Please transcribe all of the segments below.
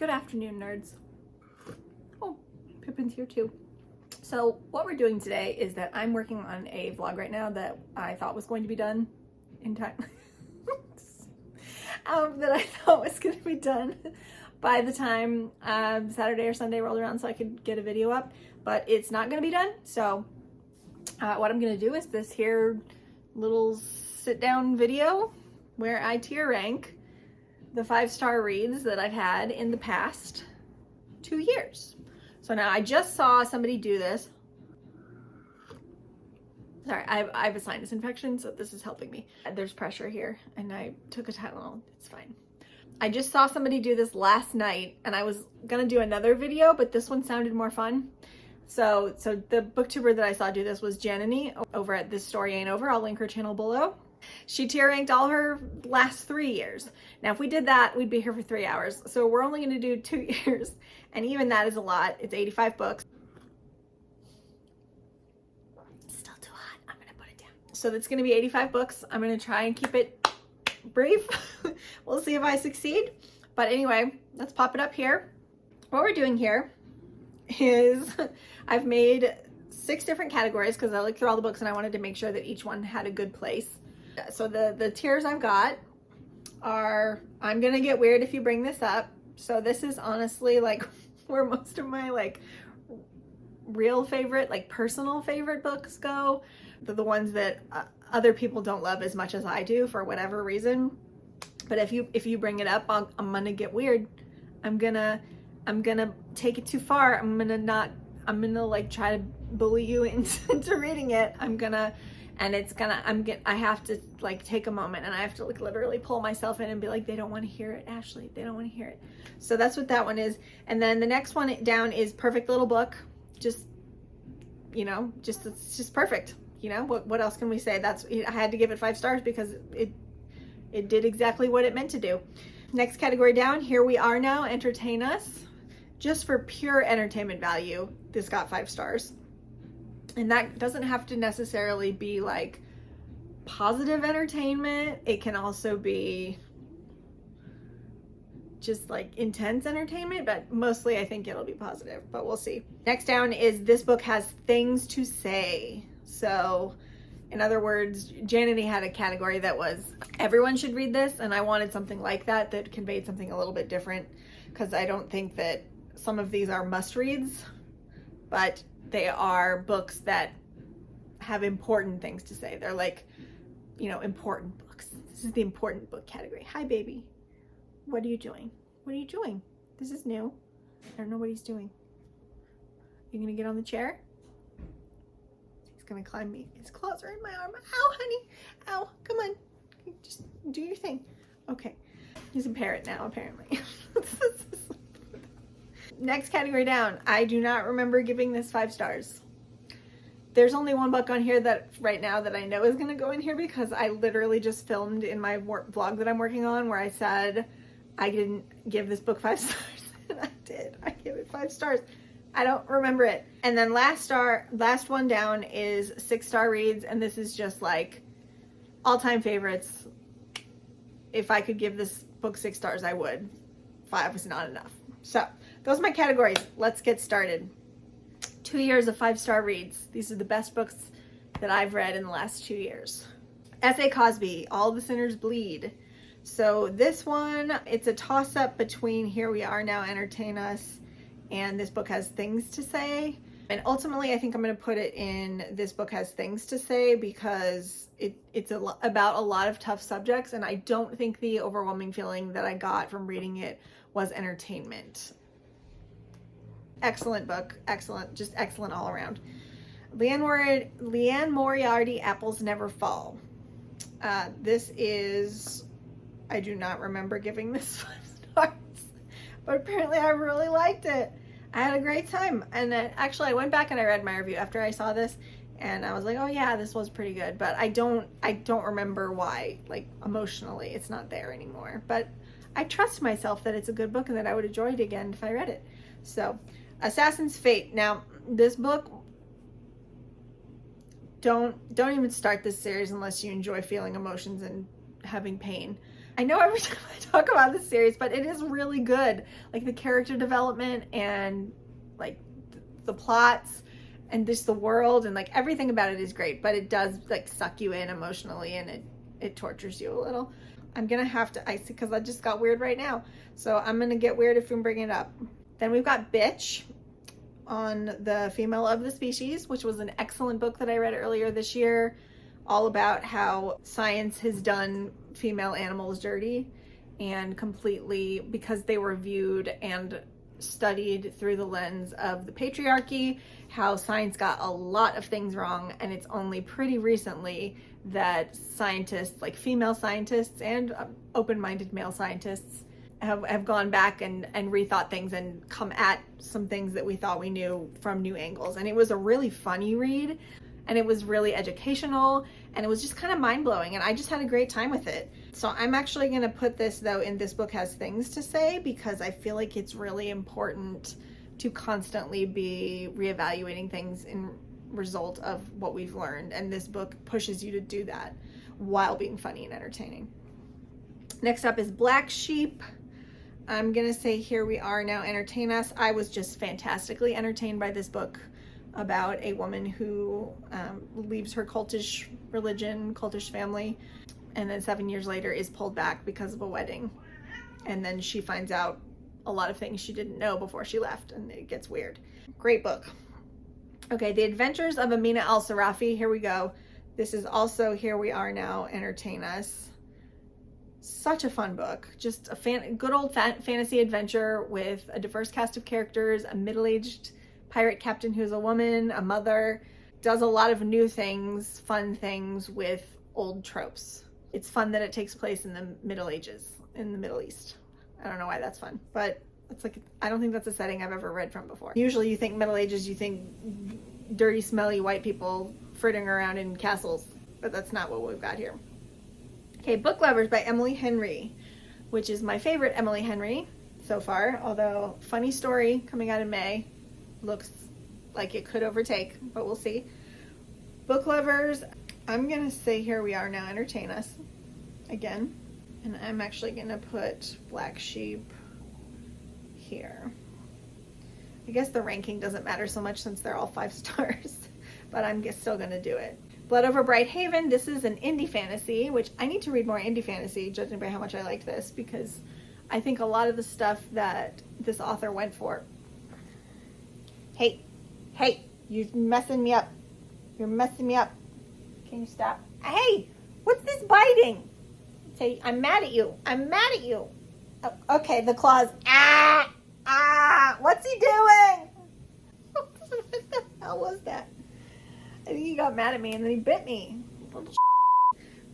Good afternoon, nerds. Oh, Pippin's here too. So what we're doing today is that I'm working on a vlog right now that I thought was going to be done in time. That I thought was going to be done by the time Saturday or Sunday rolled around so I could get a video up, but it's not going to be done. So what I'm going to do is this here little sit down video where I tier rank the 5-star reads that I've had in the past 2 years. So now I just saw somebody do this. Sorry, I have a sinus infection, so this is helping me. There's pressure here, and I took a Tylenol. It's fine. I just saw somebody do this last night, and I was gonna do another video, but this one sounded more fun. So the booktuber that I saw do this was Jananie over at This Story Ain't Over. I'll link her channel below. She tier ranked all her last 3 years. Now, if we did that, we'd be here for 3 hours. So we're only going to do 2 years. And even that is a lot. It's 85 books. It's still too hot. I'm going to put it down. So that's going to be 85 books. I'm going to try and keep it brief. We'll see if I succeed. But anyway, let's pop it up here. What we're doing here is I've made 6 different categories because I looked through all the books and I wanted to make sure that each one had a good place. So the tiers I've got are, I'm gonna get weird if you bring this up. So this is honestly like where most of my like real favorite, like personal favorite books go. They're the ones that other people don't love as much as I do for whatever reason. But if you bring it up, I'm gonna get weird. I'm gonna take it too far. I'm gonna like try to bully you into reading it. I have to like take a moment and I have to like literally pull myself in and be like, they don't want to hear it, Ashley. They don't want to hear it. So that's what that one is. And then the next one down is Perfect Little Book. Just, it's just perfect. What else can we say? I had to give it 5 stars because it did exactly what it meant to do. Next category down, Here We Are Now, Entertain Us. Just for pure entertainment value, this got 5 stars. And that doesn't have to necessarily be like positive entertainment. It can also be just like intense entertainment, but mostly I think it'll be positive, but we'll see. Next down is This Book Has Things to Say. So in other words, Jananie had a category that was everyone should read this, and I wanted something like that conveyed something a little bit different because I don't think that some of these are must-reads, but they are books that have important things to say. They're like, important books. This is the important book category. Hi, baby. What are you doing? What are you doing? This is new. I don't know what he's doing. You gonna get on the chair? He's gonna climb me. His claws are in my arm. Ow, honey. Ow, come on. Just do your thing. Okay. He's a parrot now, apparently. Next category down, I do not remember giving this 5 stars. There's only one book on here that right now that I know is going to go in here because I literally just filmed in my vlog that I'm working on where I said I didn't give this book 5 stars. And I did. I gave it 5 stars. I don't remember it. And then last one down is 6-star reads, and this is just like all-time favorites. If I could give this book 6 stars, I would. 5 is not enough. So those are my categories. Let's get started. 2 years of 5-star reads. These are the best books that I've read in the last 2 years. S.A. Cosby, All the Sinners Bleed. So this one, it's a toss-up between Here We Are Now, Entertain Us, and This Book Has Things to Say. And ultimately, I think I'm going to put it in This Book Has Things to Say because it's about a lot of tough subjects, and I don't think the overwhelming feeling that I got from reading it was entertainment. Excellent book. Excellent. Just excellent all around. Leanne Moriarty, Apples Never Fall. This is, I do not remember giving this 5 stars, but apparently I really liked it. I had a great time. And then actually I went back and I read my review after I saw this and I was like, oh yeah, this was pretty good, but I don't remember why, like emotionally it's not there anymore, but I trust myself that it's a good book and that I would enjoy it again if I read it. So Assassin's Fate. Now this book, don't even start this series unless you enjoy feeling emotions and having pain. I know every time I talk about this series, but it is really good. Like the character development and like the plots and just the world and like everything about it is great, but it does like suck you in emotionally and it tortures you a little. I'm gonna have to ice it because I just got weird right now. So I'm gonna get weird if we bring it up. Then we've got Bitch on the female of the species, which was an excellent book that I read earlier this year, all about how science has done female animals dirty and completely because they were viewed and studied through the lens of the patriarchy, how science got a lot of things wrong, and it's only pretty recently that scientists, like female scientists and open-minded male scientists, have gone back and rethought things and come at some things that we thought we knew from new angles. And it was a really funny read, and it was really educational, and it was just kind of mind-blowing, and I just had a great time with it. So I'm actually going to put this, though, in This Book Has Things to Say, because I feel like it's really important to constantly be reevaluating things in result of what we've learned, and this book pushes you to do that while being funny and entertaining. Next up is Black Sheep. I'm gonna say Here We Are Now Entertain Us. I was just fantastically entertained by this book about a woman who leaves her cultish religion, cultish family, and then 7 years later is pulled back because of a wedding, and then she finds out a lot of things she didn't know before she left, and it gets weird. Great book. Okay, The Adventures of Amina Al-Sarafi. Here we go. This is also Here We Are Now Entertain Us. Such a fun book. Just a good old fantasy adventure with a diverse cast of characters, a middle-aged pirate captain who's a woman, a mother, does a lot of new things, fun things with old tropes. It's fun that it takes place in the Middle Ages, in the Middle East. I don't know why that's fun, but it's like, I don't think that's a setting I've ever read from before. Usually you think Middle Ages, you think dirty, smelly white people frittering around in castles, but that's not what we've got here. Okay, Book Lovers by Emily Henry, which is my favorite Emily Henry so far, although funny story coming out in May. Looks like it could overtake, but we'll see. Book Lovers, I'm gonna say Here We Are Now Entertain Us again, and I'm actually gonna put Black Sheep here. I guess the ranking doesn't matter so much since they're all 5 stars, but I'm still gonna do it. Blood Over Bright Haven, this is an indie fantasy, which I need to read more indie fantasy, judging by how much I liked this, because I think a lot of the stuff that this author went for. Hey, you're messing me up. You're messing me up. Can you stop? Hey, what's this biting? Say, I'm mad at you. I'm mad at you. Oh, okay, the claws. What's he doing? What the hell was that? I think he got mad at me and then he bit me.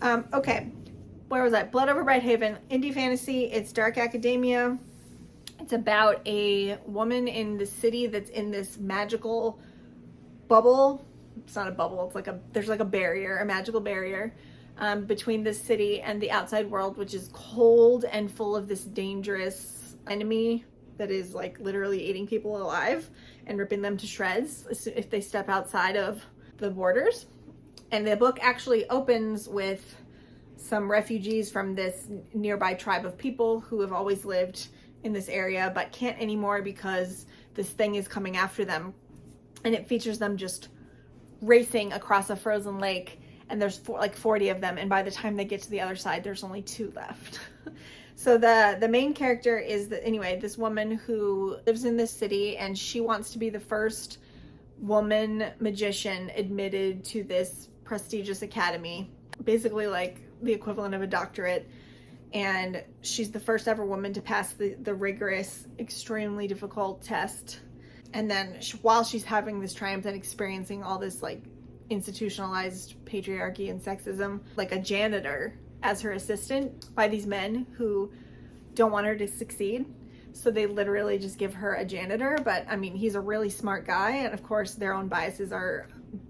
Okay, where was I? Blood Over Bright Haven, indie fantasy. It's dark academia. It's about a woman in the city that's in this magical bubble. It's not a bubble. It's like there's like a barrier, a magical barrier between this city and the outside world, which is cold and full of this dangerous enemy that is like literally eating people alive and ripping them to shreds if they step outside of the borders. And the book actually opens with some refugees from this nearby tribe of people who have always lived in this area but can't anymore because this thing is coming after them, and it features them just racing across a frozen lake, and there's like 40 of them, and by the time they get to the other side there's only 2 left. So the main character is this woman who lives in this city, and she wants to be the first woman magician admitted to this prestigious academy, basically like the equivalent of a doctorate, and she's the first ever woman to pass the rigorous, extremely difficult test. And then while she's having this triumph and experiencing all this like institutionalized patriarchy and sexism, like a janitor as her assistant by these men who don't want her to succeed. So they literally just give her a janitor, but I mean, he's a really smart guy, and of course their own biases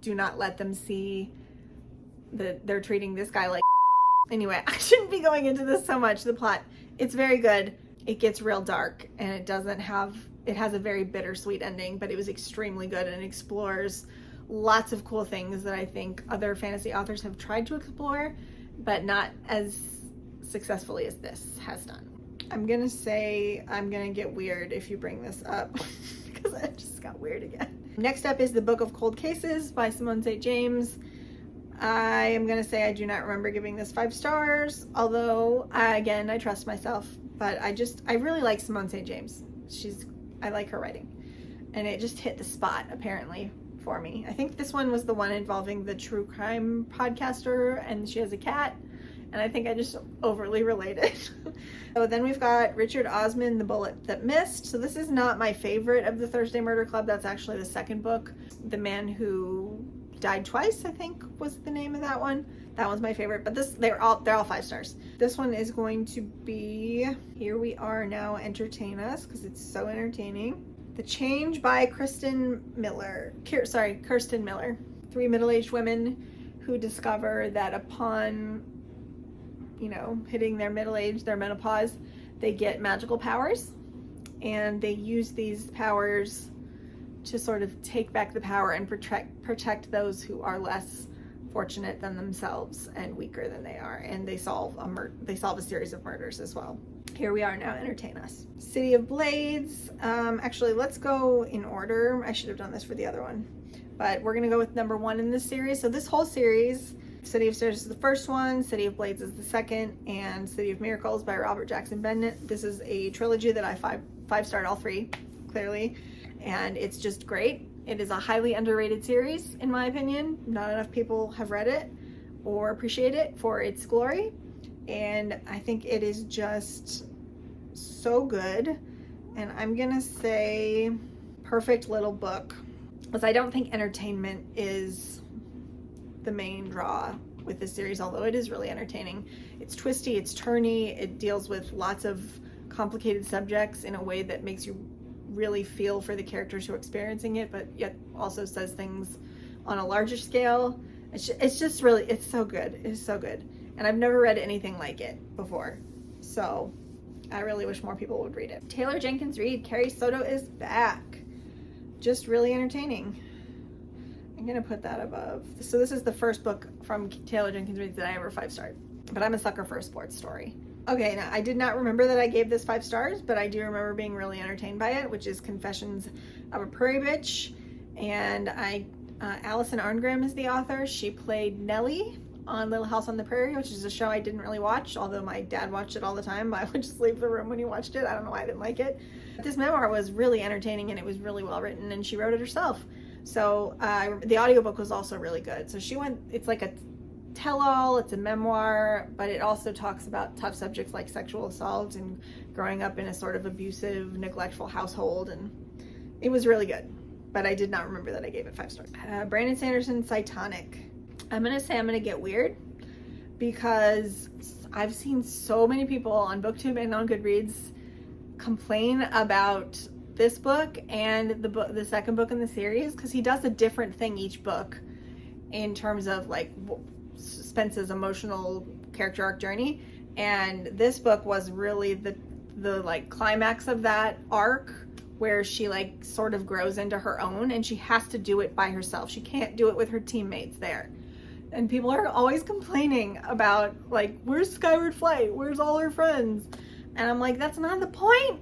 do not let them see that they're treating this guy like anyway. I shouldn't be going into this so much. The plot, it's very good. It gets real dark, and it has a very bittersweet ending, but it was extremely good and explores lots of cool things that I think other fantasy authors have tried to explore, but not as successfully as this has done. I'm gonna say I'm gonna get weird if you bring this up because I just got weird again. Next up is The Book of Cold Cases by Simone St. James. I am gonna say I do not remember giving this 5 stars, although again, I trust myself, but I really like Simone St. James. I like her writing, and it just hit the spot apparently for me. I think this one was the one involving the true crime podcaster, and she has a cat, and I think I just overly related. So then we've got Richard Osman, The Bullet That Missed. So this is not my favorite of the Thursday Murder Club. That's actually the second book. The Man Who Died Twice, I think was the name of that one. That one's my favorite, but they're all 5 stars. This one is going to be Here We Are Now, Entertain Us, because it's so entertaining. The Change by Kirsten Miller. 3 middle-aged women who discover that upon, hitting their middle age, their menopause, they get magical powers, and they use these powers to sort of take back the power and protect those who are less fortunate than themselves and weaker than they are, and they solve a series of murders as well. Here We Are Now, Entertain Us. City of Blades. Actually, let's go in order. I should have done this for the other one, but we're gonna go with number 1 in this series. So this whole series, City of Stars is the first one, City of Blades is the second, and City of Miracles by Robert Jackson Bennett. This is a trilogy that I five-starred all 3, clearly, and it's just great. It is a highly underrated series, in my opinion. Not enough people have read it or appreciate it for its glory, and I think it is just so good. And I'm gonna say perfect little book, because I don't think entertainment is the main draw with this series, although it is really entertaining. It's twisty, it's turny, it deals with lots of complicated subjects in a way that makes you really feel for the characters who are experiencing it, but yet also says things on a larger scale. It's just really, it's so good. It is so good. And I've never read anything like it before. So I really wish more people would read it. Taylor Jenkins Reid, Carrie Soto is back. Just really entertaining. I'm gonna put that above. So this is the first book from Taylor Jenkins Reid that I ever 5-starred, but I'm a sucker for a sports story. Okay, now I did not remember that I gave this 5 stars, but I do remember being really entertained by it, which is Confessions of a Prairie Bitch. And Allison Arngrim is the author. She played Nellie on Little House on the Prairie, which is a show I didn't really watch, although my dad watched it all the time. I would just leave the room when he watched it. I don't know why I didn't like it. But this memoir was really entertaining, and it was really well written, and she wrote it herself. So the audiobook was also really good. So it's like a tell-all, it's a memoir, but it also talks about tough subjects like sexual assault and growing up in a sort of abusive, neglectful household, and it was really good. But I did not remember that I gave it 5 stars. Brandon Sanderson, Titanic. I'm gonna say I'm gonna get weird, because I've seen so many people on BookTube and on Goodreads complain about this book and the second book in the series, because he does a different thing each book in terms of like Spence's emotional character arc journey, and this book was really the like climax of that arc, where she like sort of grows into her own, and she has to do it by herself. She can't do it with her teammates there. And people are always complaining about like, where's Skyward Flight? Where's all her friends? And I'm like, that's not the point.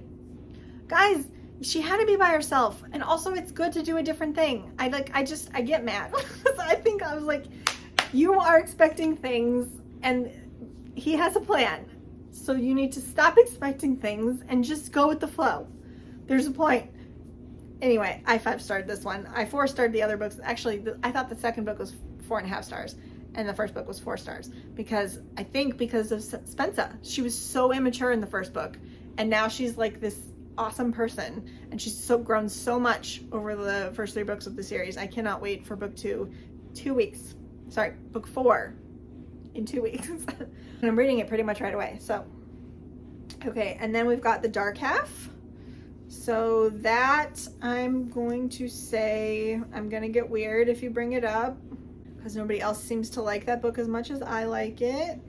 Guys, she had to be by herself. And also it's good to do a different thing. I get mad. I was like, you are expecting things and he has a plan. So you need to stop expecting things and just go with the flow. There's a point. Anyway, I 5-starred this one. I 4-starred the other books. Actually, I thought the second book was 4.5 stars and the first book was 4 stars, because of Spencer. She was so immature in the first book, and now she's like this awesome person, and she's grown so much over the first 3 books of the series. I cannot wait for book 2. 2 weeks. Sorry, book 4 in 2 weeks. And I'm reading it pretty much right away. So, okay, and then we've got The Dark Half. So that, I'm going to say, I'm gonna get weird if you bring it up, because nobody else seems to like that book as much as I like it.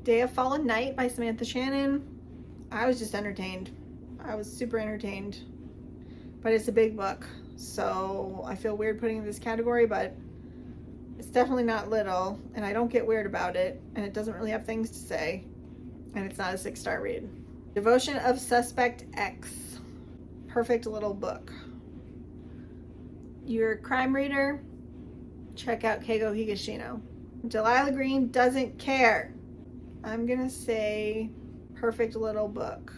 Day of Fallen Night by Samantha Shannon. I was just entertained. I was super entertained. But it's a big book, so I feel weird putting it in this category, but it's definitely not little, and I don't get weird about it, and it doesn't really have things to say. and it's not a 6-star read. Devotion of Suspect X. Perfect little book. You're a crime reader? Check out Keigo Higashino. Delilah Green doesn't care. I'm gonna say perfect little book.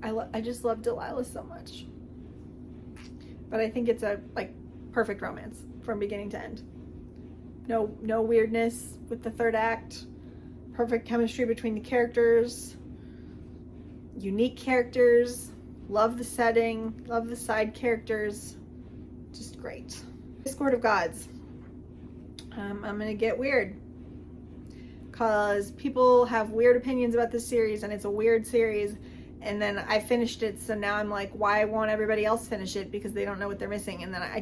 I just love Delilah so much. But I think it's a perfect romance from beginning to end. No weirdness with the third act. Perfect chemistry between the characters. Unique characters. Love the setting. Love the side characters. Just great. Discord of Gods. I'm gonna get weird because people have weird opinions about this series, and it's a weird series, and then I finished it, so now I'm like, why won't everybody else finish it? Because they don't know what they're missing, and then I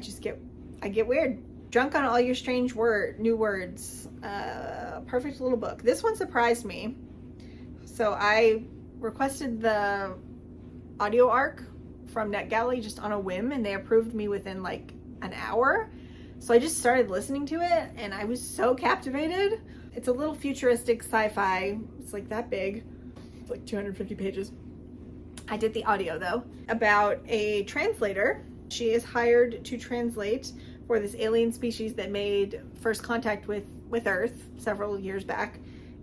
get weird. Drunk on All Your Strange New Words. Perfect little book. This one surprised me, so I requested the audio arc from NetGalley just on a whim, and they approved me within like an hour. So I just started listening to it, and I was so captivated. It's a little futuristic sci-fi. It's like that big. It's like 250 pages. I did the audio though, about a translator. She is hired to translate for this alien species that made first contact with Earth several years back.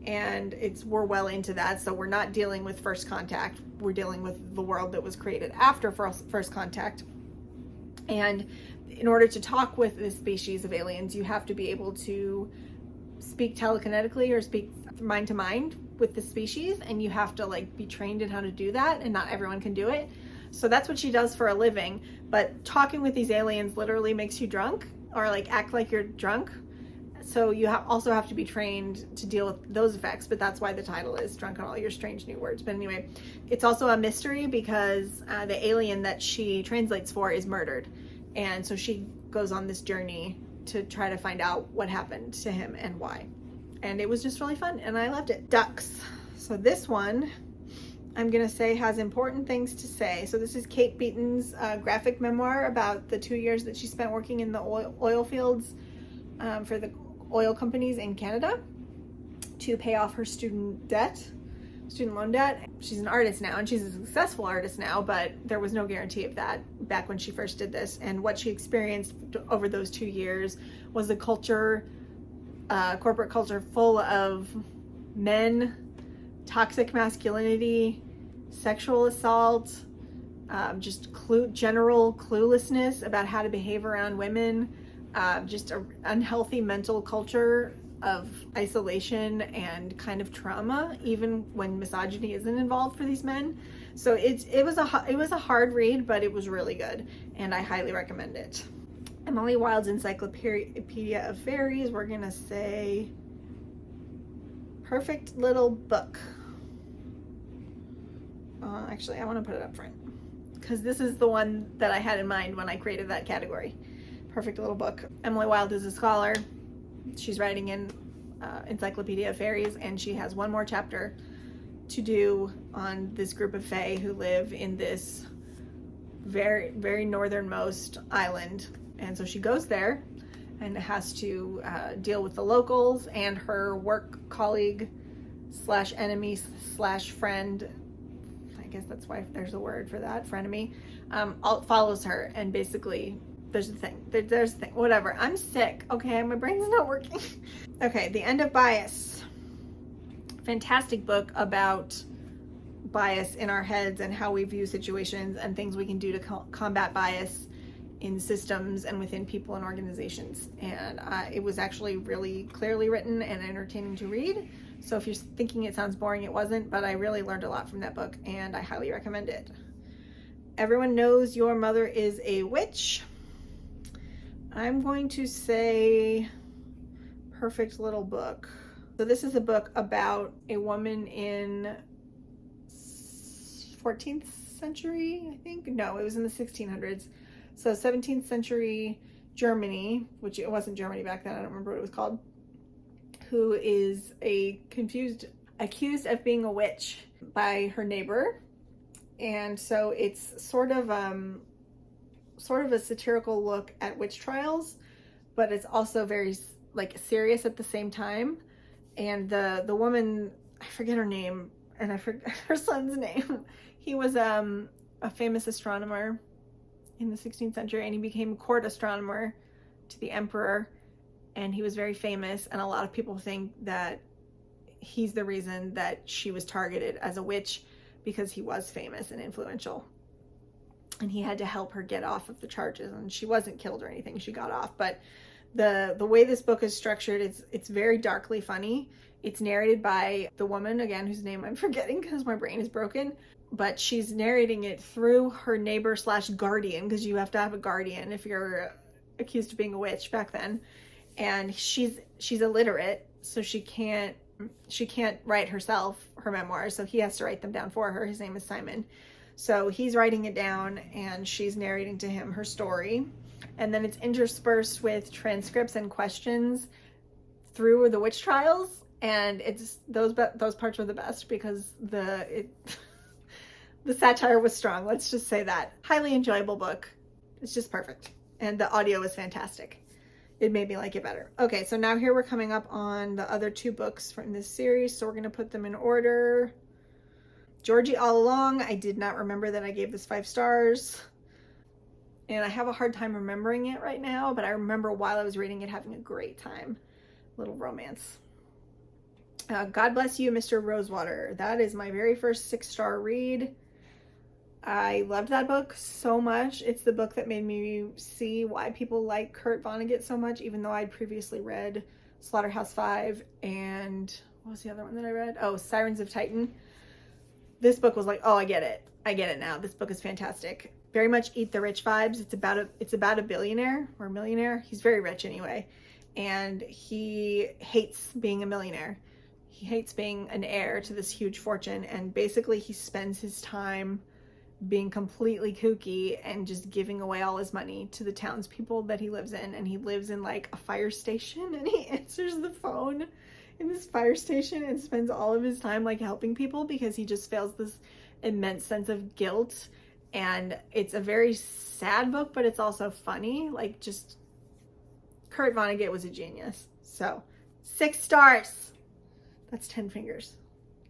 And we're well into that, so we're not dealing with first contact. We're dealing with the world that was created after first contact. And in order to talk with this species of aliens, you have to be able to speak telekinetically or speak mind to mind with the species, and you have to be trained in how to do that, and not everyone can do it. So that's what she does for a living. But talking with these aliens literally makes you drunk, or act like you're drunk. So you also have to be trained to deal with those effects, but that's why the title is Drunk on All Your Strange New Words. But anyway, it's also a mystery because the alien that she translates for is murdered. And so she goes on this journey to try to find out what happened to him and why. And it was just really fun, and I loved it. Ducks. So this one, I'm gonna say, has important things to say. So this is Kate Beaton's graphic memoir about the 2 years that she spent working in the oil fields for the oil companies in Canada to pay off her student loan debt. She's an artist now, and she's a successful artist now, but there was no guarantee of that back when she first did this. And what she experienced over those 2 years was a culture, corporate culture full of men, toxic masculinity, sexual assault, just general cluelessness about how to behave around women, just an unhealthy mental culture of isolation and kind of trauma, even when misogyny isn't involved for these men. So it was a hard read, but it was really good, and I highly recommend it. Emily Wilde's Encyclopedia of Fairies, we're gonna say perfect little book. Actually, I want to put it up front because this is the one that I had in mind when I created that category. Perfect little book. Emily Wilde is a scholar. She's writing in Encyclopedia of Fairies, and she has one more chapter to do on this group of fae who live in this very, very northernmost island. And so she goes there and has to deal with the locals, and her work colleague slash enemy slash friend, I guess that's why there's a word for that, frenemy, follows her. And basically there's the thing, whatever. I'm sick, okay? My brain's not working. Okay, The End of Bias. Fantastic book about bias in our heads and how we view situations and things we can do to combat bias in systems and within people and organizations. And it was actually really clearly written and entertaining to read. So if you're thinking it sounds boring, it wasn't, but I really learned a lot from that book, and I highly recommend it. Everyone Knows Your Mother is a Witch. I'm going to say perfect little book. So this is a book about a woman in 14th century, I think. No, it was in the 1600s. So 17th century Germany, which it wasn't Germany back then, I don't remember what it was called, who is accused of being a witch by her neighbor. And so it's sort of a satirical look at witch trials, but it's also very serious at the same time. And the woman, I forget her name, and I forgot her son's name. He was a famous astronomer in the 16th century, and he became a court astronomer to the emperor, and he was very famous, and a lot of people think that he's the reason that she was targeted as a witch, because he was famous and influential, and he had to help her get off of the charges, and she wasn't killed or anything, she got off. But the way this book is structured, it's very darkly funny. It's narrated by the woman, again, whose name I'm forgetting because my brain is broken, but she's narrating it through her neighbor slash guardian, because you have to have a guardian if you're accused of being a witch back then. And she's illiterate, so she can't write herself her memoirs, so he has to write them down for her. His name is Simon. So he's writing it down, and she's narrating to him her story. And then it's interspersed with transcripts and questions through the witch trials. And it's those parts were the best, because the satire was strong. Let's just say that. Highly enjoyable book. It's just perfect. And the audio is fantastic. It made me like it better. Okay, so now here we're coming up on the other 2 books from this series. So we're going to put them in order. Georgie All Along. I did not remember that I gave this 5 stars. And I have a hard time remembering it right now, but I remember while I was reading it having a great time. Little romance. God Bless You, Mr. Rosewater. That is my very first 6-star read. I loved that book so much. It's the book that made me see why people like Kurt Vonnegut so much, even though I'd previously read Slaughterhouse-Five and what was the other one that I read? Oh, Sirens of Titan. This book was like, oh, I get it. I get it now. This book is fantastic. Very much Eat the Rich vibes. It's about a billionaire or millionaire. He's very rich anyway, and he hates being a millionaire. He hates being an heir to this huge fortune, and basically he spends his time being completely kooky and just giving away all his money to the townspeople that he lives in. And he lives in like a fire station, and he answers the phone in this fire station and spends all of his time like helping people, because he just feels this immense sense of guilt. And it's a very sad book, but it's also funny. Like, just Kurt Vonnegut was a genius. So 6 stars. That's 10 fingers.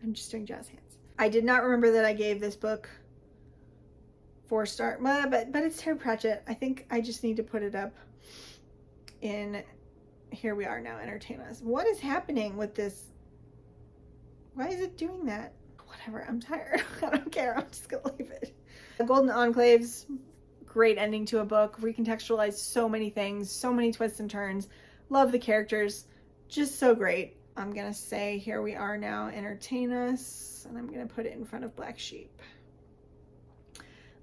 I'm just doing jazz hands. I did not remember that I gave this book 4 star, but it's Terry Pratchett. I think I just need to put it up in Here We Are Now, Entertain Us. What is happening with this? Why is it doing that? Whatever, I'm tired. I don't care. I'm just gonna leave it. Golden Enclaves, great ending to a book. Recontextualized so many things, so many twists and turns. Love the characters, just so great. I'm gonna say Here We Are Now, Entertain Us, and I'm gonna put it in front of Black Sheep.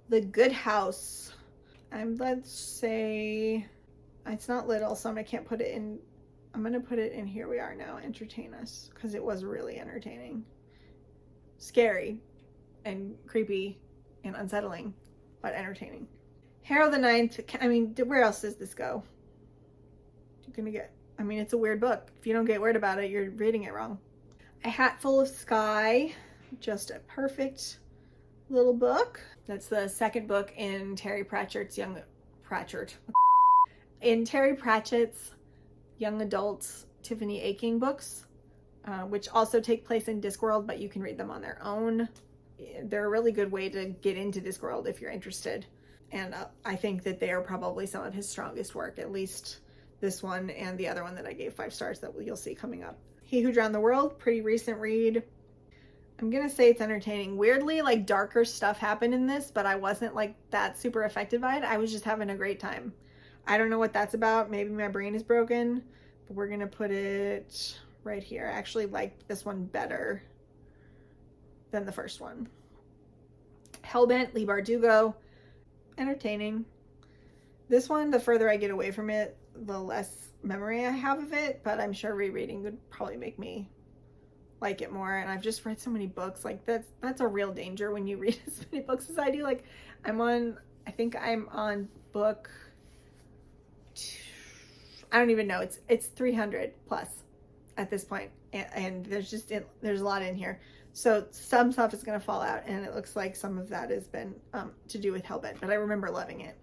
The Good House. Let's say, it's not little, so I can't put it in. I'm gonna put it in Here We Are Now, Entertain Us, because it was really entertaining. Scary and creepy and unsettling, but entertaining. Harrow the Ninth. I mean, where else does this go? You're gonna get, I mean, it's a weird book. If you don't get weird about it, you're reading it wrong. A Hatful of Sky. Just a perfect little book. That's the second book in Terry Pratchett's young adult Tiffany Aching books, which also take place in Discworld, but you can read them on their own. They're a really good way to get into Discworld if you're interested. And I think that they are probably some of his strongest work, at least this one and the other one that I gave 5 stars that you'll see coming up. He Who Drowned the World, pretty recent read. I'm gonna say it's entertaining. Weirdly, like, darker stuff happened in this, but I wasn't like that super affected by it. I was just having a great time. I don't know what that's about. Maybe my brain is broken, but we're gonna put it right here. I actually liked this one better than the first one. Hellbent, Leigh Bardugo, entertaining. This one, the further I get away from it, the less memory I have of it, but I'm sure rereading would probably make me like it more. And I've just read so many books. Like, that's a real danger when you read as many books as I do. Like, I think I'm on book, I don't even know, it's 300 plus at this point, and there's a lot in here. So some stuff is going to fall out, and it looks like some of that has been to do with Hellbent, but I remember loving it.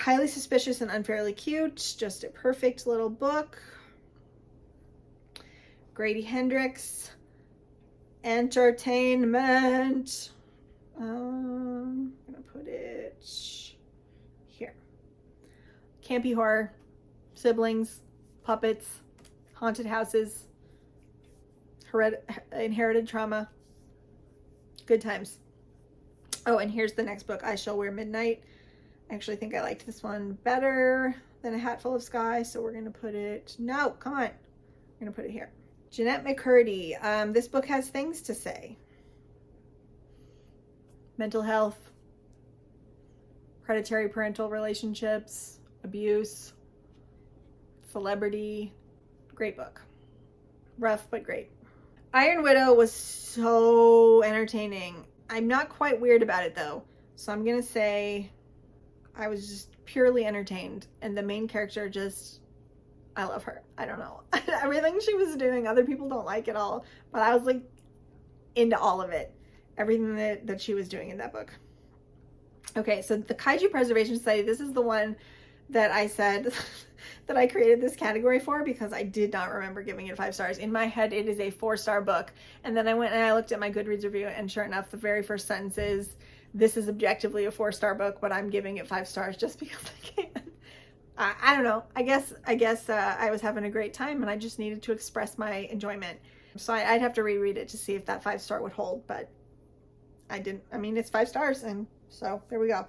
Highly Suspicious and Unfairly Cute, just a perfect little book. Grady Hendrix. entertainment. I'm gonna put it here. Campy horror, siblings, puppets, haunted houses, inherited trauma, good times. Oh, and here's the next book, I Shall Wear Midnight. I actually think I liked this one better than A Hat Full of Sky, so we're gonna put it, no, come on. I'm gonna put it here. Jeanette McCurdy. This book has things to say. Mental health, predatory parental relationships, abuse, celebrity. Great book. Rough, but great. Iron Widow was so entertaining. I'm not quite weird about it though. So I'm gonna say I was just purely entertained. And the main character just, I love her. I don't know. Everything she was doing, other people don't like at all. But I was like into all of it. Everything that she was doing in that book. Okay, so the Kaiju Preservation Society, this is the one that I said that I created this category for because I did not remember giving it 5 stars. In my head, it is a 4-star book. And then I went and I looked at my Goodreads review, and sure enough, the very first sentence is, this is objectively a 4-star book, but I'm giving it 5 stars just because I can. I don't know. I guess I was having a great time and I just needed to express my enjoyment. So I'd have to reread it to see if that 5-star would hold, but I didn't. I mean, it's 5 stars, and so there we go.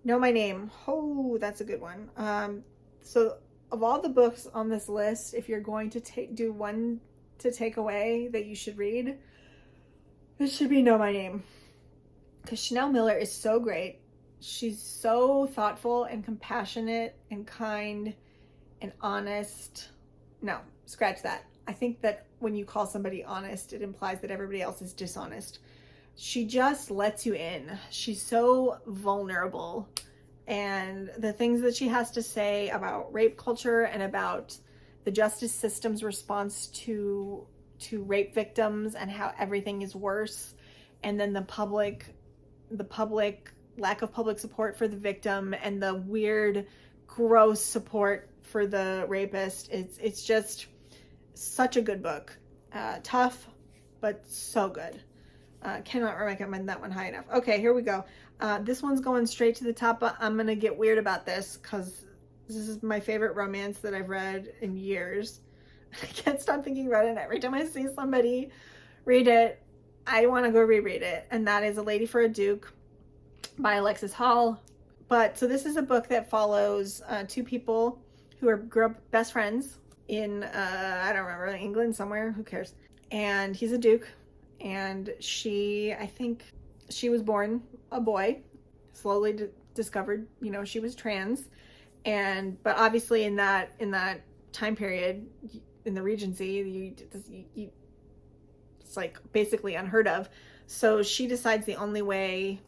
Know My Name. Oh, that's a good one. So of all the books on this list, if you're going to do one to take away that you should read, it should be Know My Name. Because Chanel Miller is so great. She's so thoughtful and compassionate and kind and honest. No, scratch that. I think that when you call somebody honest, it implies that everybody else is dishonest. She just lets you in. She's so vulnerable. And the things that she has to say about rape culture and about the justice system's response to rape victims and how everything is worse. And then the public lack of public support for the victim and the weird, gross support for the rapist. It's just such a good book. Tough, but so good. Cannot recommend that one high enough. Okay, here we go. This one's going straight to the top. I'm going to get weird about this because this is my favorite romance that I've read in years. I can't stop thinking about it. And every time I see somebody read it, I want to go reread it. And that is A Lady for a Duke by Alexis Hall. But so this is a book that follows 2 people who grew up best friends in, I don't remember, England somewhere, who cares? And he's a duke. And I think she was born a boy, slowly discovered, she was trans. But obviously in that time period, in the Regency, it's like basically unheard of. So she decides the only way,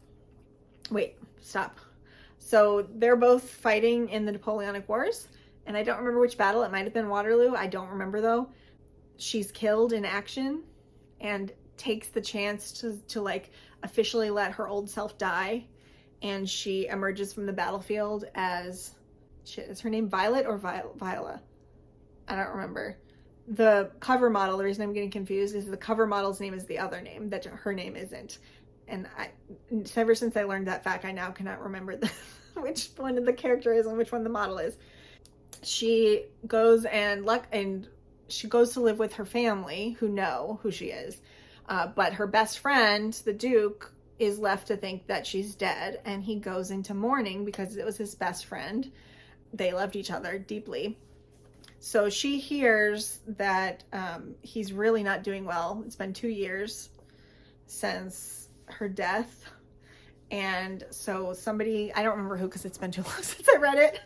So they're both fighting in the Napoleonic Wars. And I don't remember which battle. It might have been Waterloo. I don't remember though. She's killed in action and takes the chance to like officially let her old self die. And she emerges from the battlefield as, is her name Violet or Viola? I don't remember. The cover model, the reason I'm getting confused is the cover model's name is the other name, that her name isn't. And ever since I learned that fact, I now cannot remember which one the character is and which one the model is. She goes she goes to live with her family who know who she is. But her best friend, the Duke, is left to think that she's dead. And he goes into mourning because it was his best friend. They loved each other deeply. So she hears that he's really not doing well. It's been 2 years since her death. And so somebody, I don't remember who because it's been too long since I read it.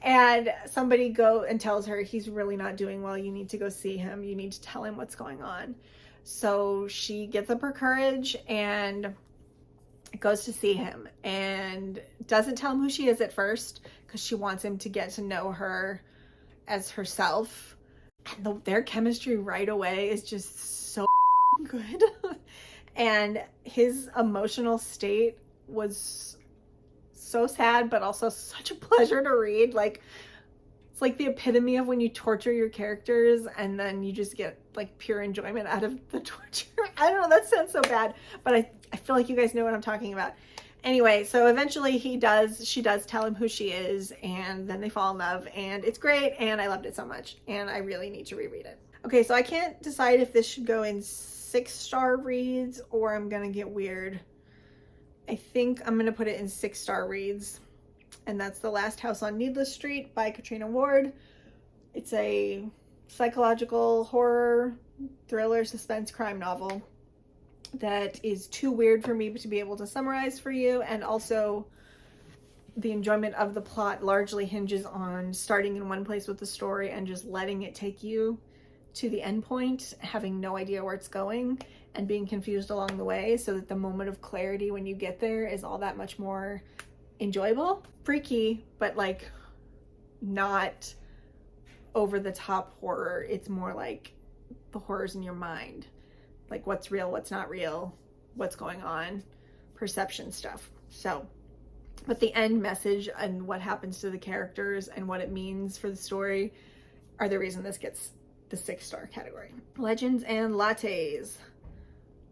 And somebody go and tells her he's really not doing well. You need to go see him. You need to tell him what's going on. So she gets up her courage and goes to see him and doesn't tell him who she is at first because she wants him to get to know her as herself. And their chemistry right away is just so good. And his emotional state was so sad, but also such a pleasure to read. Like, It's like the epitome of when you torture your characters and then you just get like pure enjoyment out of the torture. I don't know, that sounds so bad, but I feel like you guys know what I'm talking about. Anyway, so eventually she does tell him who she is, and then they fall in love, and it's great, and I loved it so much, and I really need to reread it. Okay, so I can't decide if this should go in 6-star reads or I'm gonna get weird. I think I'm gonna put it in 6-star reads. And that's The Last House on Needless Street by Katrina Ward. It's a psychological horror, thriller, suspense, crime novel that is too weird for me to be able to summarize for you. And also, the enjoyment of the plot largely hinges on starting in one place with the story and just letting it take you to the end point, having no idea where it's going, and being confused along the way, so that the moment of clarity when you get there is all that much more enjoyable. Freaky, but like not over the top horror. It's more like the horrors in your mind, like what's real, what's not real, what's going on, perception stuff. So, but the end message and what happens to the characters and what it means for the story are the reason this gets the 6-star category. Legends and Lattes.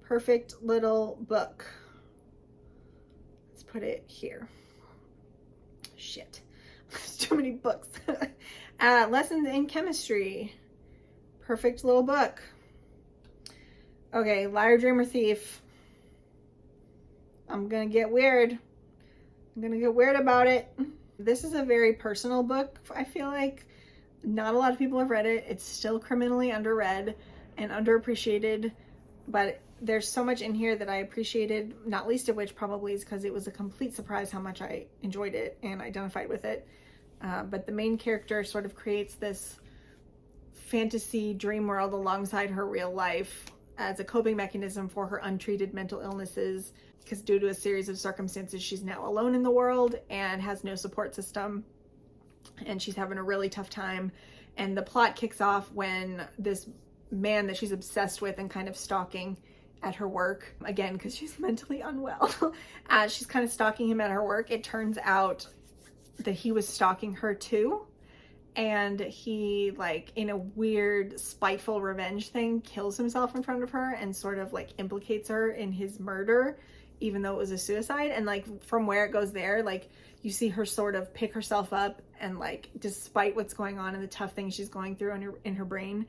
Perfect little book. Let's put it here. Shit, there's too many books. Lessons in Chemistry. Perfect little book. Okay, Liar, Dreamer, Thief. I'm gonna get weird. I'm gonna get weird about it. This is a very personal book. I feel like not a lot of people have read it. It's still criminally underread and underappreciated, but there's so much in here that I appreciated, not least of which probably is because it was a complete surprise how much I enjoyed it and identified with it. But the main character sort of creates this fantasy dream world alongside her real life as a coping mechanism for her untreated mental illnesses, because due to a series of circumstances, she's now alone in the world and has no support system, and she's having a really tough time. And the plot kicks off when this man that she's obsessed with and kind of stalking at her work, again because she's mentally unwell, she's kind of stalking him at her work. It turns out that he was stalking her too, and he, like, in a weird spiteful revenge thing, kills himself in front of her and sort of like implicates her in his murder, even though it was a suicide. And like from where it goes there, like you see her sort of pick herself up and, like, despite what's going on and the tough things she's going through in her brain,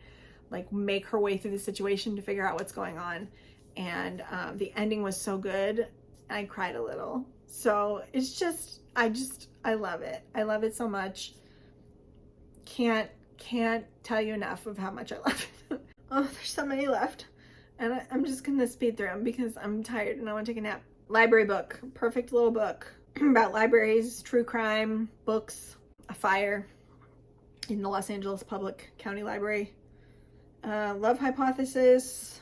like make her way through the situation to figure out what's going on. And the ending was so good, I cried a little. So it's just, I love it. I love it so much. Can't tell you enough of how much I love it. Oh, there's so many left, and I'm just gonna speed through them because I'm tired and I want to take a nap. Library book. Perfect little book about libraries, true crime, books, a fire in the Los Angeles Public County Library. Love Hypothesis.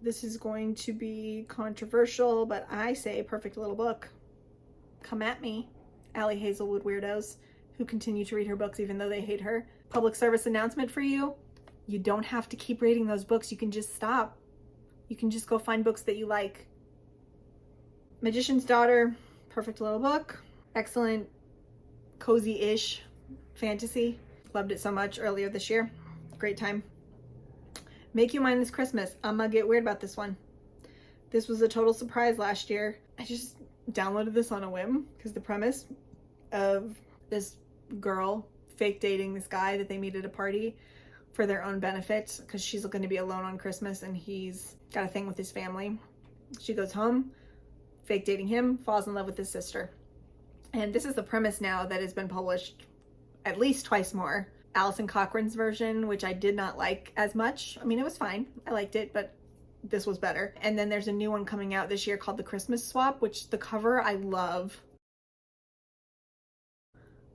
This is going to be controversial, but I say perfect little book. Come at me, Allie Hazelwood weirdos who continue to read her books even though they hate her. Public service announcement for you. You don't have to keep reading those books. You can just stop. You can just go find books that you like. Magician's Daughter. Perfect little book. Excellent, cozy-ish fantasy. Loved it so much earlier this year. Great time. Make You Mine This Christmas. I'm gonna get weird about this one. This was a total surprise last year. I just downloaded this on a whim because the premise of this girl fake dating this guy that they meet at a party for their own benefit because she's going to be alone on Christmas and he's got a thing with his family. She goes home, fake dating him, falls in love with his sister. And this is the premise now that has been published at least twice more. Alison Cochran's version, which I did not like as much. I mean, it was fine. I liked it, but this was better. And then there's a new one coming out this year called The Christmas Swap, which the cover I love.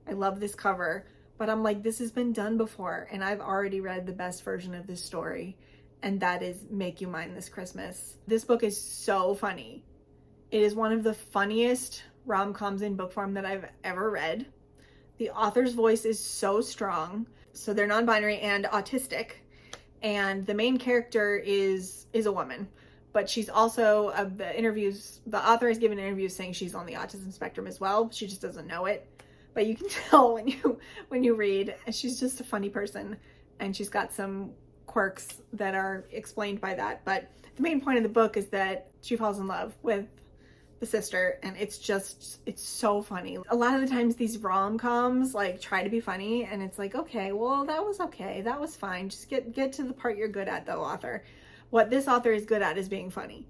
I love this cover, but I'm like, this has been done before, and I've already read the best version of this story, and that is Make You Mine This Christmas. This book is so funny. It is one of the funniest rom-coms in book form that I've ever read. The author's voice is so strong. So they're non-binary and autistic, and the main character is a woman, but she's also, the author has given interviews saying she's on the autism spectrum as well. She just doesn't know it. but you can tell when you read. She's just a funny person, and she's got some quirks that are explained by that. But the main point of the book is that she falls in love with the sister, and it's so funny. A lot of the times these rom-coms like try to be funny, and it's like, okay, well, that was okay, that was fine, just get to the part you're good at, though, author. What this author is good at is being funny.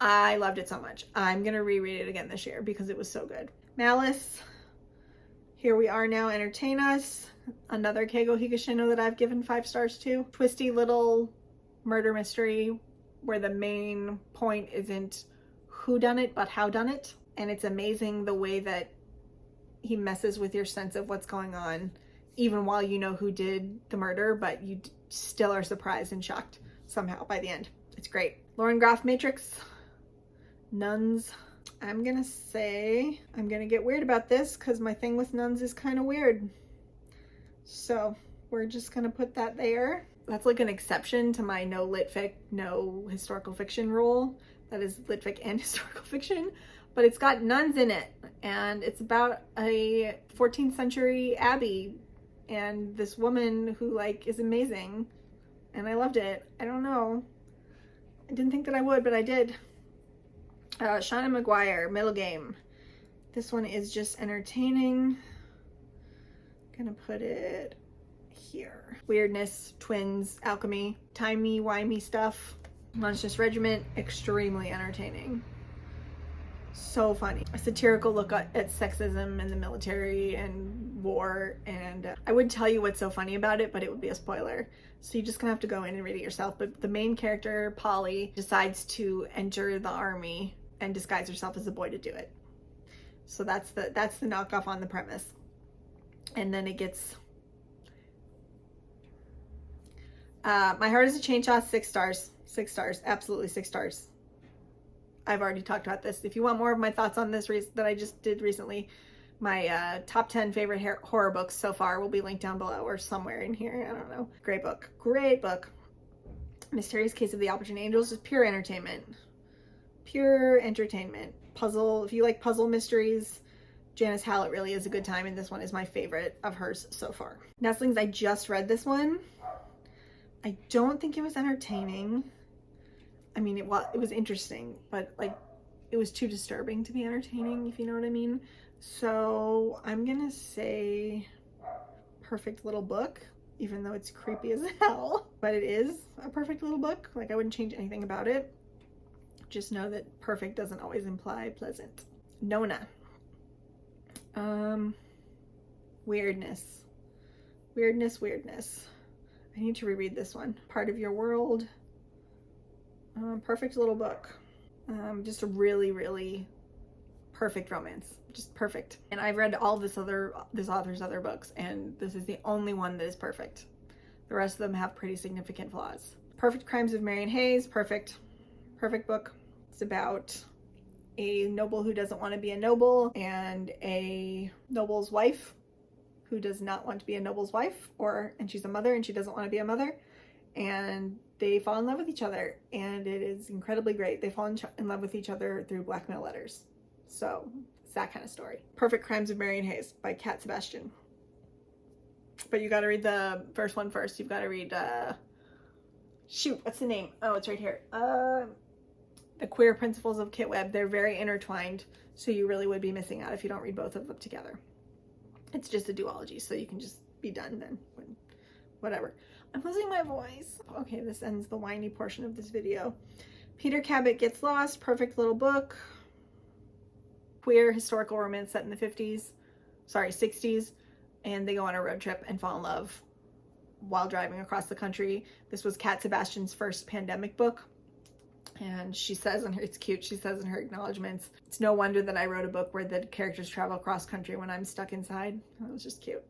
I loved it so much. I'm gonna reread it again this year because it was so good. Malice, Here We Are Now, Entertain Us, another Keigo Higashino that I've given 5 stars to. Twisty little murder mystery where the main point isn't who done it, but how done it. And it's amazing the way that he messes with your sense of what's going on, even while you know who did the murder, but you still are surprised and shocked somehow by the end. It's great. Lauren Groff Matrix, Nuns. I'm gonna say, I'm gonna get weird about this because my thing with nuns is kind of weird. So we're just gonna put that there. That's like an exception to my no lit fic, no historical fiction rule. That is lit fic and historical fiction, but it's got nuns in it, and it's about a 14th century abbey and this woman who like is amazing, and I loved it. I don't know, I didn't think that I would, but I did. Shauna Maguire, Middle Game. This one is just entertaining. I'm gonna put it here. Weirdness, twins, alchemy, timey-wimey stuff. Monstrous Regiment, extremely entertaining. So funny. A satirical look at sexism in the military and war, and I wouldn't tell you what's so funny about it, but it would be a spoiler. So you're just gonna have to go in and read it yourself. But the main character, Polly, decides to enter the army and disguise herself as a boy to do it. So that's the knockoff on the premise. And then it gets My Heart is a Chainsaw, 6 stars. 6 stars, absolutely 6 stars. I've already talked about this. If you want more of my thoughts on this that I just did recently, my top 10 favorite horror books so far will be linked down below or somewhere in here. I don't know. Great book. Great book. Mysterious Case of the Opportune Angels is pure entertainment. Pure entertainment. Puzzle. If you like puzzle mysteries, Janice Hallett really is a good time, and this one is my favorite of hers so far. Nestlings, I just read this one. I don't think it was entertaining. I mean, it was interesting, but like it was too disturbing to be entertaining, if you know what I mean. So I'm gonna say perfect little book, even though it's creepy as hell, but it is a perfect little book. Like, I wouldn't change anything about it. Just know that perfect doesn't always imply pleasant. Nona. Weirdness. I need to reread this one. Part of Your World. Perfect little book. Just a really, really perfect romance. Just perfect. And I've read all this author's other books, and this is the only one that is perfect. The rest of them have pretty significant flaws. Perfect Crimes of Marion Hayes. Perfect book. It's about a noble who doesn't want to be a noble and a noble's wife who does not want to be a noble's wife, and she's a mother and she doesn't want to be a mother, and they fall in love with each other, and it is incredibly great. They fall in love with each other through blackmail letters. So it's that kind of story. Perfect Crimes of Marion Hayes by Cat Sebastian. But you got to read the first one first. You've got to read shoot, what's the name? Oh, it's right here. The Queer Principles of Kit Webb. They're very intertwined, so you really would be missing out if you don't read both of them together. It's just a duology, so you can just be done then. Whatever. I'm losing my voice. Okay, this ends the whiny portion of this video. Peter Cabot Gets Lost. Perfect little book. Queer historical romance set in the 60s, and they go on a road trip and fall in love while driving across the country. This was Cat Sebastian's first pandemic book, and she says it's cute, she says in her acknowledgments, it's no wonder that I wrote a book where the characters travel cross country when I'm stuck inside. That was just cute.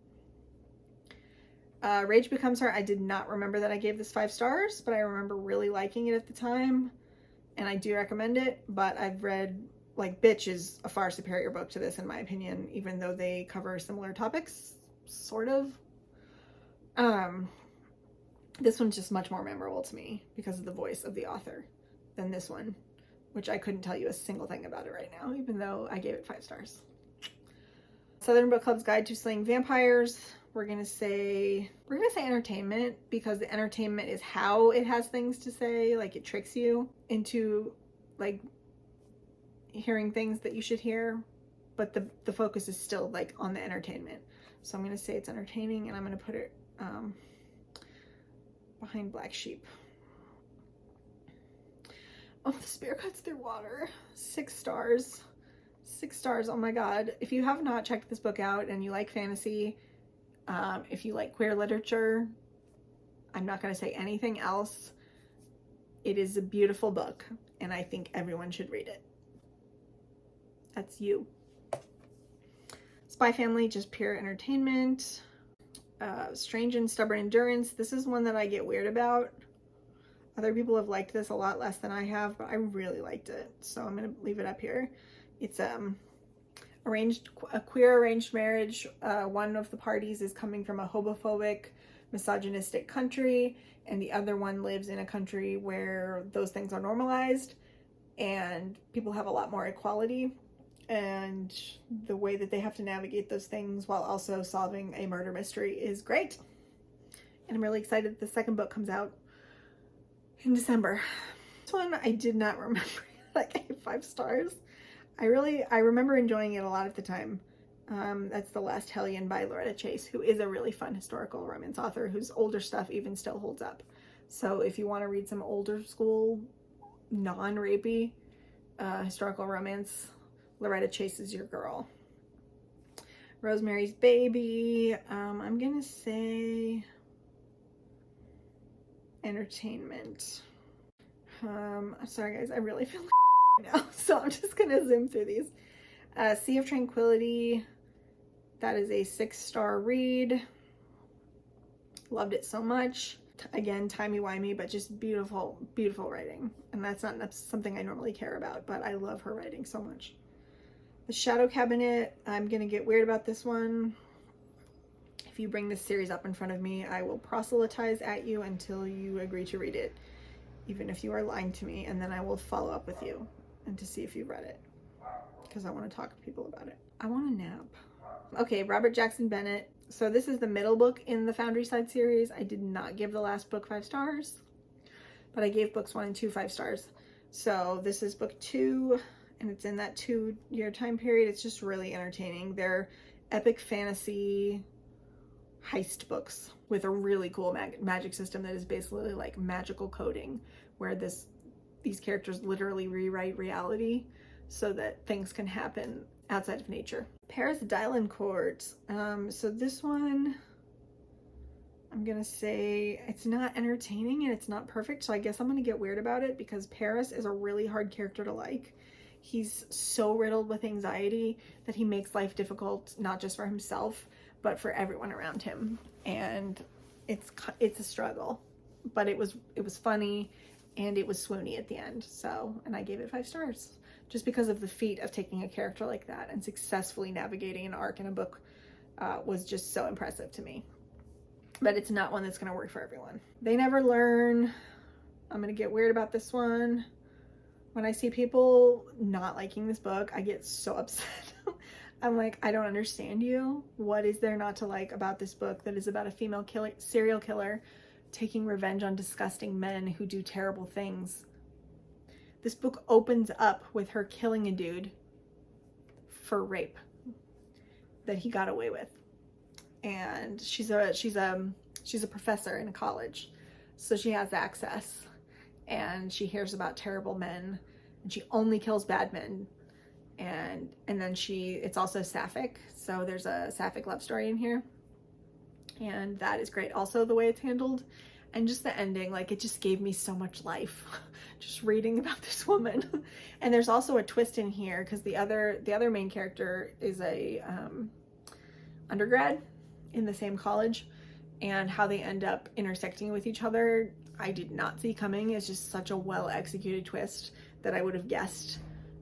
Rage Becomes Her. I did not remember that I gave this 5 stars, but I remember really liking it at the time, and I do recommend it. But I've read, like, Bitch is a far superior book to this in my opinion, even though they cover similar topics, sort of. This one's just much more memorable to me because of the voice of the author than this one, which I couldn't tell you a single thing about it right now, even though I gave it 5 stars. Southern Book Club's Guide to Slaying Vampires. We're gonna say entertainment, because the entertainment is how it has things to say. Like, it tricks you into like hearing things that you should hear, but the focus is still like on the entertainment. So I'm gonna say it's entertaining, and I'm gonna put it behind Black Sheep. Oh, the spear cuts through water. 6 stars. 6 stars. Oh my god. If you have not checked this book out and you like fantasy, if you like queer literature, I'm not going to say anything else. It is a beautiful book, and I think everyone should read it. That's you. Spy Family, just pure entertainment. Strange and Stubborn Endurance. This is one that I get weird about. Other people have liked this a lot less than I have, but I really liked it, so I'm going to leave it up here. It's a queer arranged marriage. One of the parties is coming from a homophobic, misogynistic country, and the other one lives in a country where those things are normalized and people have a lot more equality, and the way that they have to navigate those things while also solving a murder mystery is great. And I'm really excited that the second book comes out in December. This one I did not remember. Like, I gave 5 stars. I remember enjoying it a lot at the time. That's The Last Hellion by Loretta Chase, who is a really fun historical romance author whose older stuff even still holds up. So if you want to read some older school, non-rapey historical romance, Loretta Chase is your girl. Rosemary's Baby. I'm gonna say entertainment. Sorry guys, I really feel like now, so I'm just gonna zoom through these. Sea of Tranquility, that is a 6-star read. Loved it so much. Again, timey-wimey, but just beautiful, beautiful writing. And that's not something I normally care about, but I love her writing so much. The Shadow Cabinet, I'm gonna get weird about this one. If you bring this series up in front of me, I will proselytize at you until you agree to read it, even if you are lying to me, and then I will follow up with you and to see if you've read it, because I want to talk to people about it. I want a nap. Okay, Robert Jackson Bennett. So this is the middle book in the Foundry Side series. I did not give the last book 5 stars, but I gave books 1 and 2 5 stars. So this is book 2, and it's in that 2-year time period. It's just really entertaining. They're epic fantasy heist books with a really cool magic system that is basically like magical coding, where these characters literally rewrite reality so that things can happen outside of nature. Paris Dylancourt. So this one, I'm gonna say it's not entertaining and it's not perfect, so I guess I'm gonna get weird about it, because Paris is a really hard character to like. He's so riddled with anxiety that he makes life difficult, not just for himself, but for everyone around him. And it's a struggle, but it was funny, and it was swoony at the end. So, and I gave it 5 stars just because of the feat of taking a character like that and successfully navigating an arc in a book was just so impressive to me. But it's not one that's going to work for everyone. They Never Learn. I'm going to get weird about this one. When I see people not liking this book, I get so upset. I'm like, I don't understand you. What is there not to like about this book that is about a female serial killer taking revenge on disgusting men who do terrible things? This book opens up with her killing a dude for rape that he got away with. And she's a professor in a college, so she has access, and she hears about terrible men, and she only kills bad men. And then it's also sapphic, so there's a sapphic love story in here, and that is great. Also the way it's handled, and just the ending, like, it just gave me so much life just reading about this woman. And there's also a twist in here, because the other main character is a undergrad in the same college, and how they end up intersecting with each other I did not see coming. It's just such a well executed twist that I would have guessed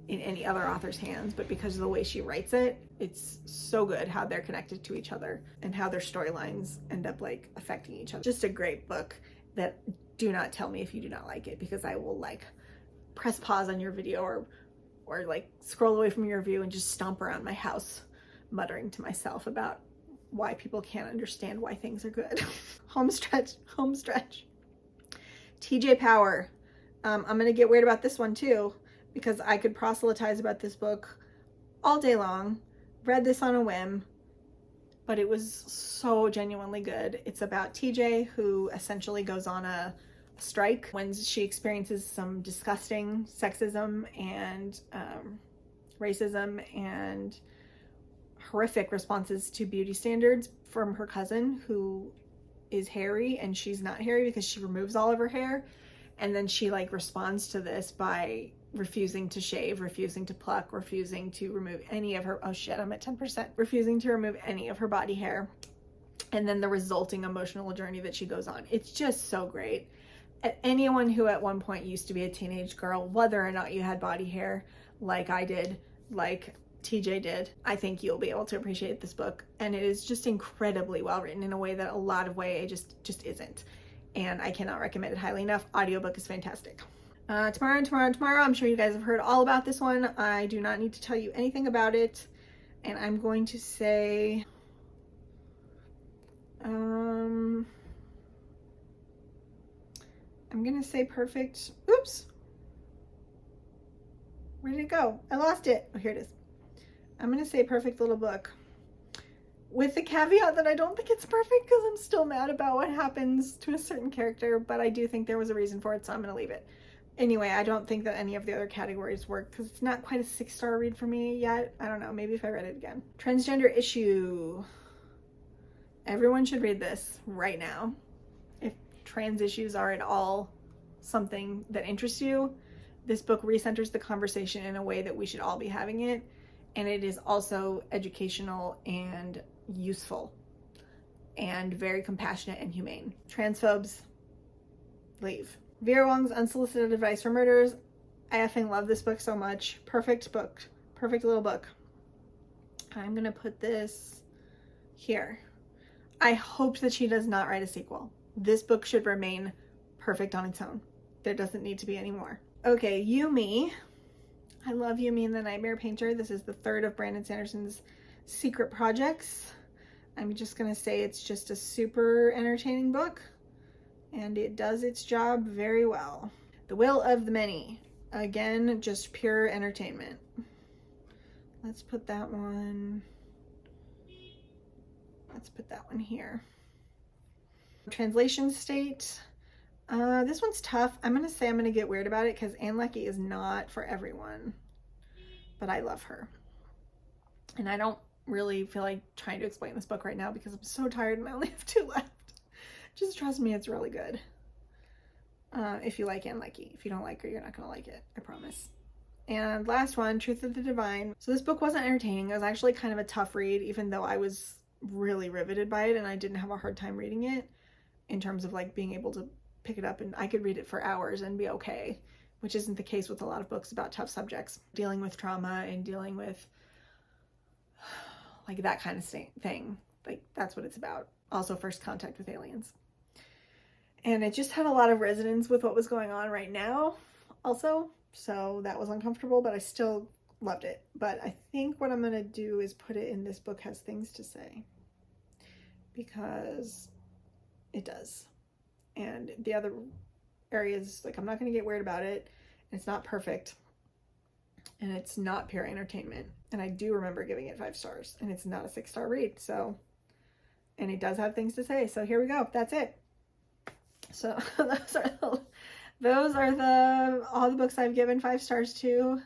in any other author's hands, but because of the way she writes it, it's so good how they're connected to each other and how their storylines end up like affecting each other. Just a great book that do not tell me if you do not like it, because I will like press pause on your video or like scroll away from your review and just stomp around my house muttering to myself about why people can't understand why things are good. Home stretch, home stretch. TJ Power. I'm going to get weird about this one too, because I could proselytize about this book all day long. Read this on a whim, but it was so genuinely good. It's about TJ, who essentially goes on a strike when she experiences some disgusting sexism and racism and horrific responses to beauty standards from her cousin, who is hairy, and she's not hairy because she removes all of her hair. And then she like responds to this by refusing to shave, refusing to pluck, refusing to remove any of her, oh shit, I'm at 10%, refusing to remove any of her body hair. And then the resulting emotional journey that she goes on. It's just so great. Anyone who at one point used to be a teenage girl, whether or not you had body hair like I did, like TJ did, I think you'll be able to appreciate this book. And it is just incredibly well written in a way that a lot of way it just isn't. And I cannot recommend it highly enough. Audiobook is fantastic. Tomorrow, I'm sure you guys have heard all about this one. I do not need to tell you anything about it. And I'm going to say, I'm going to say perfect. Oops. Where did it go? I lost it. Oh, here it is. I'm going to say perfect little book. With the caveat that I don't think it's perfect because I'm still mad about what happens to a certain character, but I do think there was a reason for it, so I'm going to leave it. Anyway, I don't think that any of the other categories work because it's not quite a 6-star read for me yet. I don't know, maybe if I read it again. Transgender Issue. Everyone should read this right now. If trans issues are at all something that interests you, this book recenters the conversation in a way that we should all be having it. And it is also educational and useful and very compassionate and humane. Transphobes, leave. Vera Wong's Unsolicited Advice for Murderers. I effing love this book so much. Perfect book. Perfect little book. I'm gonna put this here. I hope that she does not write a sequel. This book should remain perfect on its own. There doesn't need to be any more. Okay, Yumi. I love Yumi and the Nightmare Painter. This is the third of Brandon Sanderson's secret projects. I'm just gonna say it's just a super entertaining book, and it does its job very well. The Will of the Many. Again, just pure entertainment. Let's put that one. Let's put that one here. Translation State. This one's tough. I'm gonna say I'm gonna get weird about it because Ann Leckie is not for everyone, but I love her. And I don't really feel like trying to explain this book right now because I'm so tired and I only have 2 left. Just trust me, it's really good. If you like Ann Leckie. If you don't like her, you're not gonna like it, I promise. And last one, Truth of the Divine. So this book wasn't entertaining. It was actually kind of a tough read, even though I was really riveted by it and I didn't have a hard time reading it in terms of like being able to pick it up, and I could read it for hours and be okay, which isn't the case with a lot of books about tough subjects. Dealing with trauma and dealing with like that kind of thing. Like that's what it's about. Also First Contact with Aliens. And it just had a lot of resonance with what was going on right now also. So that was uncomfortable, but I still loved it. But I think what I'm going to do is put it in This Book Has Things to Say, because it does. And the other areas, like, I'm not going to get weird about it. It's not perfect. And it's not pure entertainment. And I do remember giving it 5 stars. And it's not a 6-star read. So, and it does have things to say. So here we go. That's it. So those are all the books I've given 5 stars to.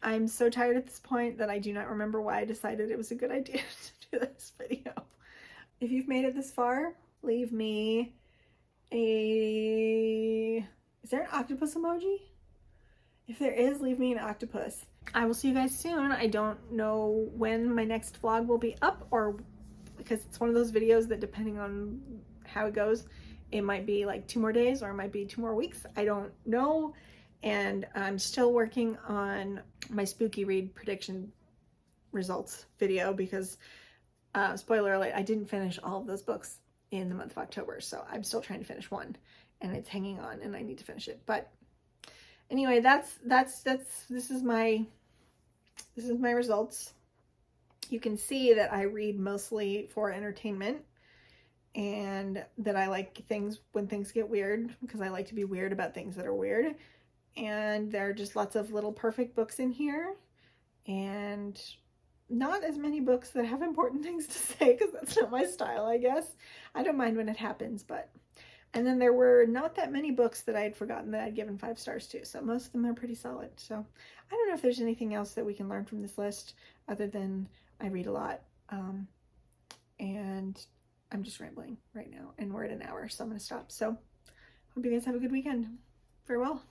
I'm so tired at this point that I do not remember why I decided it was a good idea to do this video. If you've made it this far, leave me is there an octopus emoji? If there is, leave me an octopus. I will see you guys soon. I don't know when my next vlog will be up, or because it's one of those videos that depending on how it goes, it might be like 2 more days or it might be 2 more weeks. I don't know. And I'm still working on my spooky read prediction results video because, spoiler alert, I didn't finish all of those books in the month of October. So I'm still trying to finish one and it's hanging on and I need to finish it. But anyway, this is my results. You can see that I read mostly for entertainment, and that I like things when things get weird, because I like to be weird about things that are weird. And there are just lots of little perfect books in here, and not as many books that have important things to say, because that's not my style, I guess. I don't mind when it happens, but... And then there were not that many books that I had forgotten that I'd given 5 stars to, so most of them are pretty solid. So I don't know if there's anything else that we can learn from this list other than I read a lot. And I'm just rambling right now, and we're at an hour, so I'm going to stop. So hope you guys have a good weekend. Farewell.